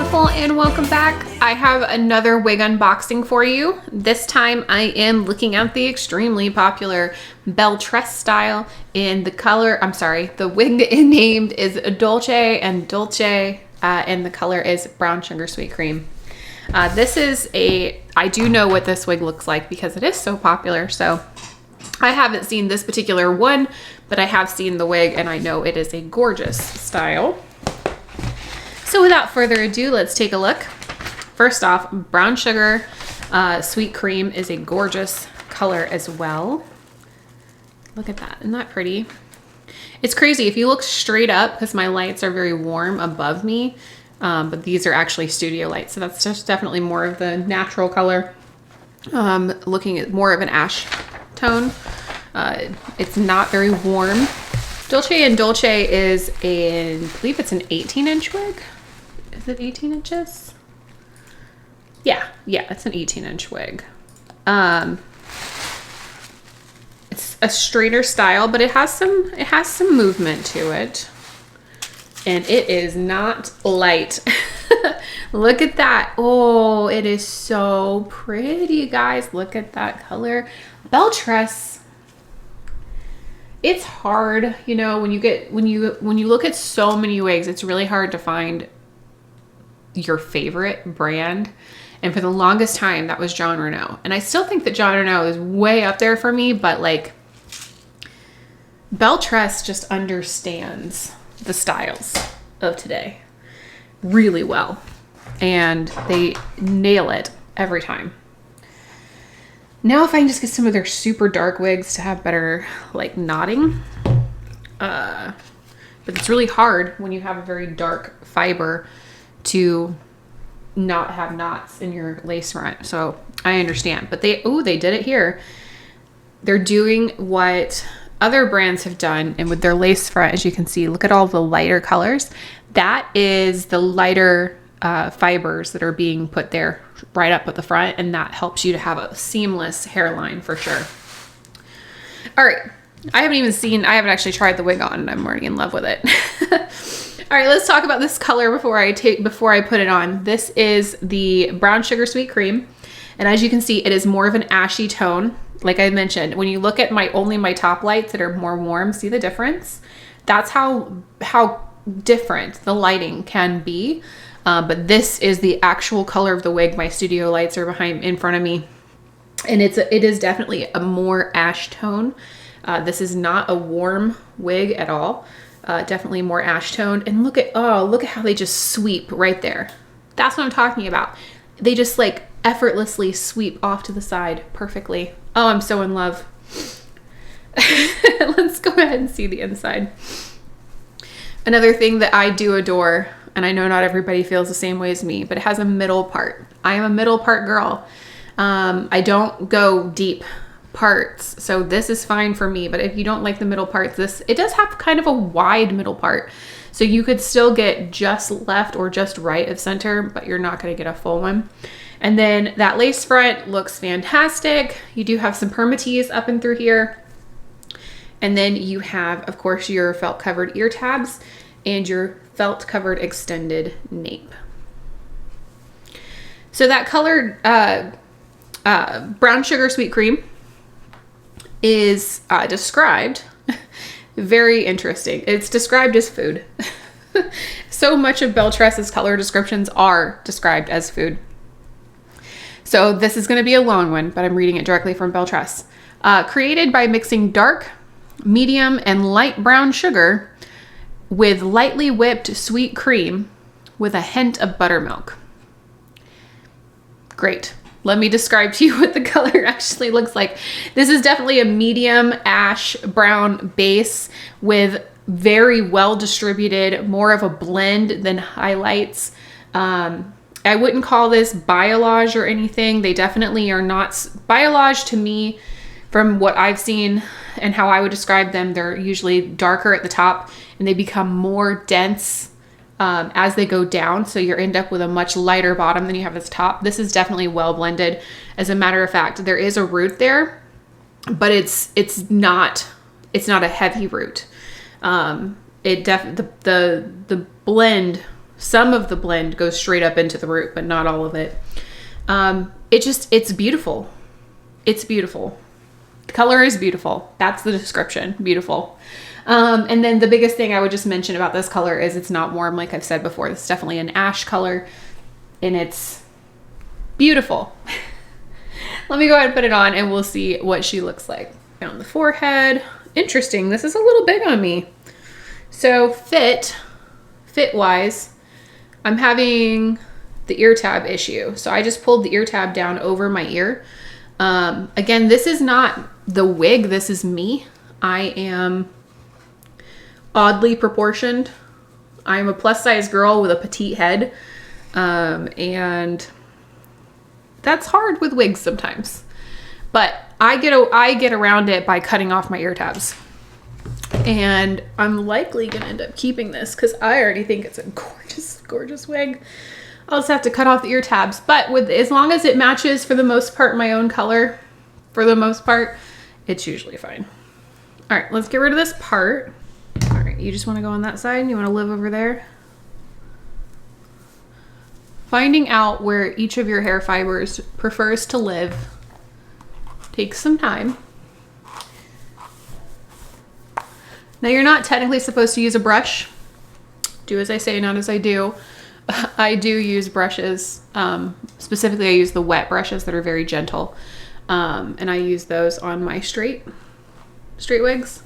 beautiful, and welcome back. I have another wig unboxing for you. This time I am looking at the extremely popular Belle Tress style in the color, the wig named is Dolce and Dolce, and the color is Brown Sugar Sweet Cream. I do know what this wig looks like because it is so popular, so I haven't seen this particular one, but I have seen the wig and I know it is a gorgeous style. So without further ado, let's take a look. First off, Brown Sugar Sweet Cream is a gorgeous color as well. Look at that, isn't that pretty? It's crazy, if you look straight up, because my lights are very warm above me, but these are actually studio lights, so that's just definitely more of the natural color. Looking at more of an ash tone. It's not very warm. Dolce and Dolce is I believe it's an 18-inch wig. Is it 18 inches? Yeah, it's an 18-inch wig. It's a straighter style, but it has some movement to it. And it is not light. Look at that. Oh, it is so pretty, guys. Look at that color. Belle Tress. It's hard, you know, when you look at so many wigs, it's really hard to find your favorite brand. And for the longest time, that was Jon Renau. And I still think that Jon Renau is way up there for me, but like Belle Tress just understands the styles of today really well. And they nail it every time. Now if I can just get some of their super dark wigs to have better like knotting. But it's really hard when you have a very dark fiber to not have knots in your lace front. So I understand, but they did it here. They're doing what other brands have done, and with their lace front, as you can see, look at all the lighter colors. That is the lighter fibers that are being put there right up at the front, and that helps you to have a seamless hairline for sure. All right, I haven't actually tried the wig on, and I'm already in love with it. All right, let's talk about this color before I put it on. This is the Brown Sugar Sweet Cream, and as you can see, it is more of an ashy tone. Like I mentioned, when you look at only my top lights that are more warm, see the difference? That's how different the lighting can be. But this is the actual color of the wig. My studio lights are in front of me, and it is definitely a more ash tone. This is not a warm wig at all. Definitely more ash toned. And look at how they just sweep right there. That's what I'm talking about. They just like effortlessly sweep off to the side perfectly. Oh, I'm so in love. Let's go ahead and see the inside. Another thing that I do adore, and I know not everybody feels the same way as me, but it has a middle part. I am a middle part girl. I don't go deep parts, so this is fine for me. But if you don't like the middle parts, it does have kind of a wide middle part, so you could still get just left or just right of center, but you're not going to get a full one. And then that lace front looks fantastic. You do have some permatease up and through here. And then you have, of course, your felt covered ear tabs and your felt covered extended nape. So that colored Brown Sugar Sweet Cream is described very interesting. It's described as food. So much of Belle Tress's color descriptions are described as food. So this is going to be a long one, but I'm reading it directly from Belle Tress. Created by mixing dark, medium, and light brown sugar with lightly whipped sweet cream with a hint of buttermilk. Great. Let me describe to you what the color actually looks like. This is definitely a medium ash brown base with very well distributed, more of a blend than highlights. I wouldn't call this biolage or anything. They definitely are not. Biolage to me, from what I've seen and how I would describe them, they're usually darker at the top and they become more dense as they go down. So you end up with a much lighter bottom than you have at the top. This is definitely well blended. As a matter of fact, there is a root there, but it's not a heavy root. The blend Some of the blend goes straight up into the root, but not all of it. It's beautiful. It's beautiful. The color is beautiful. That's the description. Beautiful. And then the biggest thing I would just mention about this color is it's not warm, like I've said before. It's definitely an ash color, and it's beautiful. Let me go ahead and put it on, and we'll see what she looks like. On the forehead. Interesting. This is a little big on me. So fit-wise, I'm having the ear tab issue. So I just pulled the ear tab down over my ear. Again, this is not the wig. This is me. I am oddly proportioned. I'm a plus size girl with a petite head. And that's hard with wigs sometimes. But I get around it by cutting off my ear tabs. And I'm likely gonna end up keeping this because I already think it's a gorgeous, gorgeous wig. I'll just have to cut off the ear tabs. But as long as it matches for the most part my own color, for the most part, it's usually fine. All right, let's get rid of this part. All right, you just wanna go on that side and you wanna live over there. Finding out where each of your hair fibers prefers to live takes some time. Now you're not technically supposed to use a brush. Do as I say, not as I do. I do use brushes. Specifically, I use the wet brushes that are very gentle. And I use those on my straight wigs.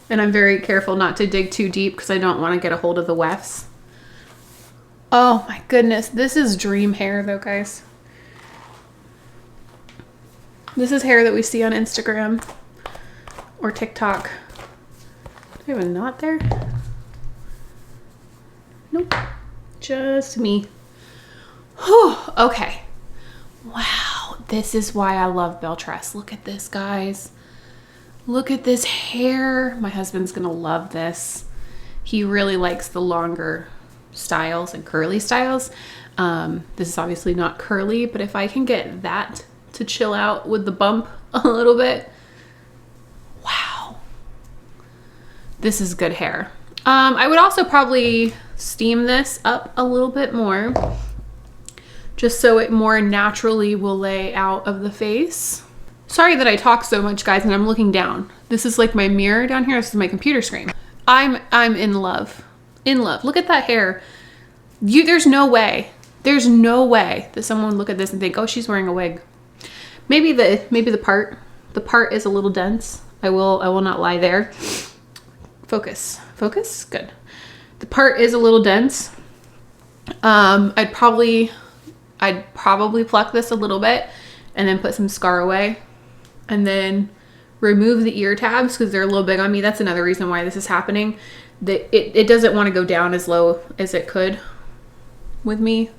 And I'm very careful not to dig too deep because I don't want to get a hold of the wefts. Oh my goodness. This is dream hair though, guys. This is hair that we see on Instagram or TikTok. Do I have a knot there? Nope. Just me. Whew. Okay. Wow. This is why I love Belle Tress. Look at this, guys. Look at this hair. My husband's gonna love this. He really likes the longer styles and curly styles. This is obviously not curly, but if I can get that to chill out with the bump a little bit, wow, this is good hair. I would also probably steam this up a little bit more just so it more naturally will lay out of the face. Sorry that I talk so much, guys, and I'm looking down. This is like my mirror down here. This is my computer screen. I'm in love. In love. Look at that hair. There's no way that someone would look at this and think, oh, she's wearing a wig. Maybe the part is a little dense. I will not lie there. Focus, good. The part is a little dense. I'd probably pluck this a little bit and then put some scar away and then remove the ear tabs because they're a little big on me. That's another reason why this is happening. It doesn't want to go down as low as it could with me.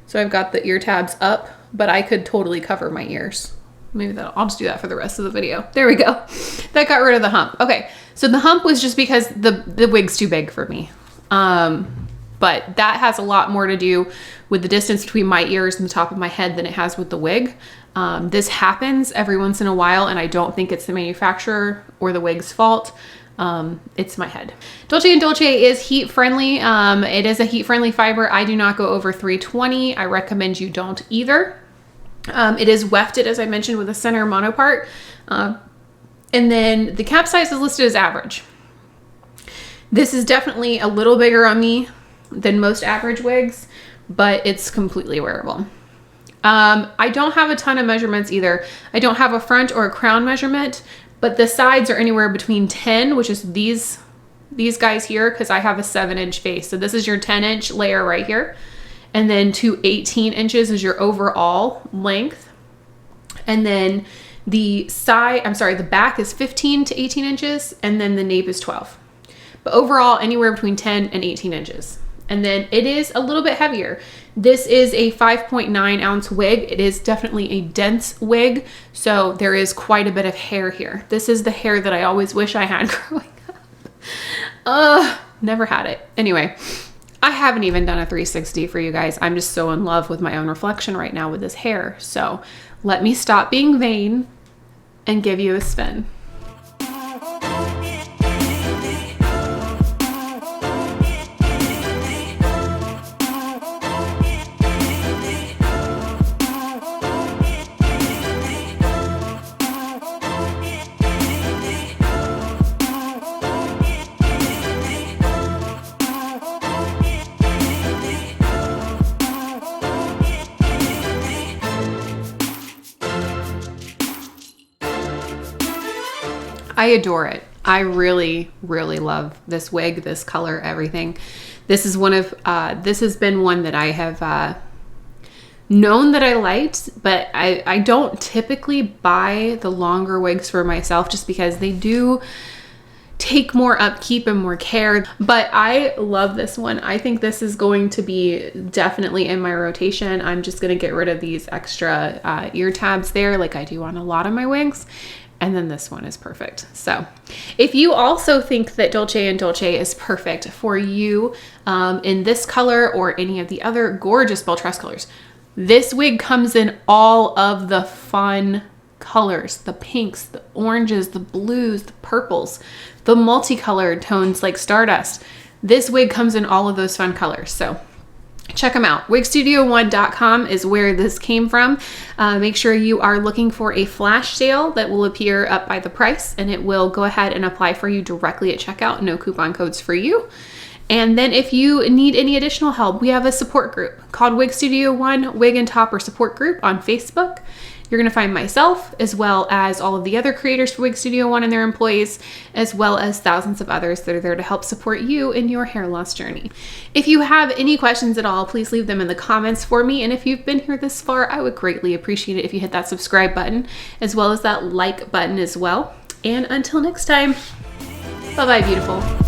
So I've got the ear tabs up, but I could totally cover my ears. Maybe I'll just do that for the rest of the video. There we go. That got rid of the hump. Okay, so the hump was just because the wig's too big for me. But that has a lot more to do with the distance between my ears and the top of my head than it has with the wig. This happens every once in a while, and I don't think it's the manufacturer or the wig's fault. It's my head. Dolce & Dolce is heat friendly. It is a heat friendly fiber. I do not go over 320. I recommend you don't either. It is wefted, as I mentioned, with a center monopart. And then the cap size is listed as average. This is definitely a little bigger on me than most average wigs, but it's completely wearable. I don't have a ton of measurements either. I don't have a front or a crown measurement, but the sides are anywhere between 10, which is these guys here, because I have a 7-inch face. So this is your 10-inch layer right here. And then to 18 inches is your overall length. And then the back is 15 to 18 inches, and then the nape is 12. But overall, anywhere between 10 and 18 inches. And then it is a little bit heavier. This is a 5.9 ounce wig. It is definitely a dense wig, so there is quite a bit of hair here. This is the hair that I always wish I had growing up. Never had it. Anyway, I haven't even done a 360 for you guys. I'm just so in love with my own reflection right now with this hair. So let me stop being vain and give you a spin. I adore it. I really, really love this wig, this color, everything. This is one of, this has been one that I have known that I liked, but I don't typically buy the longer wigs for myself just because they do take more upkeep and more care. But I love this one. I think this is going to be definitely in my rotation. I'm just going to get rid of these extra ear tabs there like I do on a lot of my wigs. And then this one is perfect. So if you also think that Dolce & Dolce is perfect for you in this color or any of the other gorgeous Belle Tress colors, this wig comes in all of the fun colors, the pinks, the oranges, the blues, the purples, the multicolored tones like Stardust. This wig comes in all of those fun colors. So check them out. Wigstudio1.com is where this came from. Make sure you are looking for a flash sale that will appear up by the price, and it will go ahead and apply for you directly at checkout. No coupon codes for you. And then if you need any additional help, we have a support group called Wig Studio One Wig and Topper Support Group on Facebook. You're going to find myself as well as all of the other creators for Wig Studio One and their employees, as well as thousands of others that are there to help support you in your hair loss journey. If you have any questions at all, please leave them in the comments for me. And if you've been here this far, I would greatly appreciate it if you hit that subscribe button as well as that like button as well. And until next time, bye-bye, beautiful.